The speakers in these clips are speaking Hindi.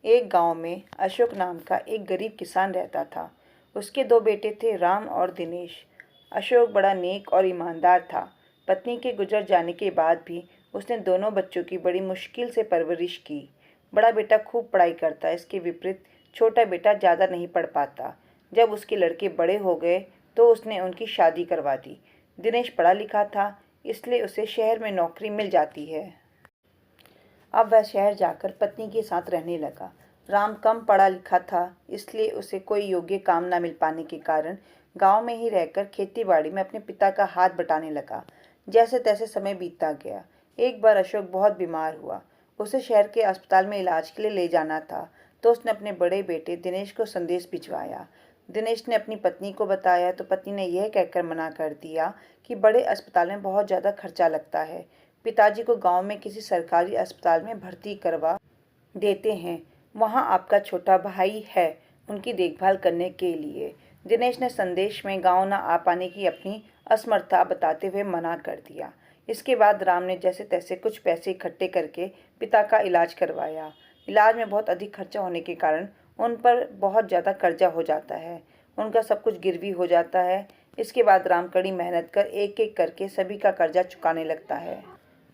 एक गांव में अशोक नाम का एक गरीब किसान रहता था। उसके दो बेटे थे, राम और दिनेश। अशोक बड़ा नेक और ईमानदार था। पत्नी के गुजर जाने के बाद भी उसने दोनों बच्चों की बड़ी मुश्किल से परवरिश की। बड़ा बेटा खूब पढ़ाई करता, इसके विपरीत छोटा बेटा ज़्यादा नहीं पढ़ पाता। जब उसके लड़के बड़े हो गए तो उसने उनकी शादी करवा दी। दिनेश पढ़ा लिखा था, इसलिए उसे शहर में नौकरी मिल जाती है। अब वह शहर जाकर पत्नी के साथ रहने लगा। राम कम पढ़ा लिखा था, इसलिए उसे कोई योग्य काम न मिल पाने के कारण गांव में ही रहकर खेती-बाड़ी में अपने पिता का हाथ बटाने लगा। जैसे तैसे समय बीतता गया। एक बार अशोक बहुत बीमार हुआ। उसे शहर के अस्पताल में इलाज के लिए ले जाना था, तो उसने अपने बड़े बेटे दिनेश को संदेश भिजवाया। दिनेश ने अपनी पत्नी को बताया तो पत्नी ने यह कहकर मना कर दिया कि बड़े अस्पताल में बहुत ज़्यादा खर्चा लगता है। पिताजी को गांव में किसी सरकारी अस्पताल में भर्ती करवा देते हैं, वहां आपका छोटा भाई है उनकी देखभाल करने के लिए। दिनेश ने संदेश में गांव न आ पाने की अपनी असमर्थता बताते हुए मना कर दिया। इसके बाद राम ने जैसे तैसे कुछ पैसे इकट्ठे करके पिता का इलाज करवाया। इलाज में बहुत अधिक खर्चा होने के कारण उन पर बहुत ज़्यादा कर्जा हो जाता है। उनका सब कुछ गिरवी हो जाता है। इसके बाद राम कड़ी मेहनत कर एक एक करके सभी का कर्जा चुकाने लगता है।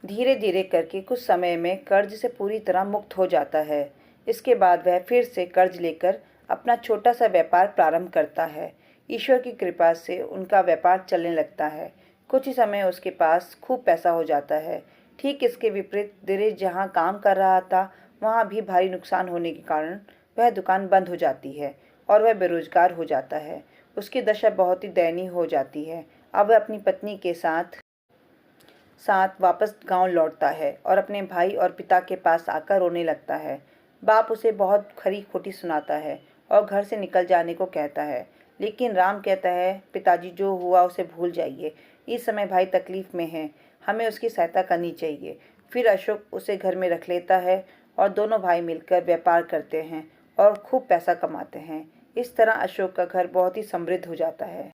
धीरे धीरे करके कुछ समय में कर्ज से पूरी तरह मुक्त हो जाता है। इसके बाद वह फिर से कर्ज लेकर अपना छोटा सा व्यापार प्रारंभ करता है। ईश्वर की कृपा से उनका व्यापार चलने लगता है। कुछ ही समय उसके पास खूब पैसा हो जाता है। ठीक इसके विपरीत दिनेश जहाँ काम कर रहा था, वहाँ भी भारी नुकसान होने के कारण वह दुकान बंद हो जाती है और वह बेरोजगार हो जाता है। उसकी दशा बहुत ही दयनीय हो जाती है। अब वह अपनी पत्नी के साथ साथ वापस गांव लौटता है और अपने भाई और पिता के पास आकर रोने लगता है। बाप उसे बहुत खरी खोटी सुनाता है और घर से निकल जाने को कहता है, लेकिन राम कहता है, पिताजी जो हुआ उसे भूल जाइए। इस समय भाई तकलीफ में है, हमें उसकी सहायता करनी चाहिए। फिर अशोक उसे घर में रख लेता है और दोनों भाई मिलकर व्यापार करते हैं और खूब पैसा कमाते हैं। इस तरह अशोक का घर बहुत ही समृद्ध हो जाता है।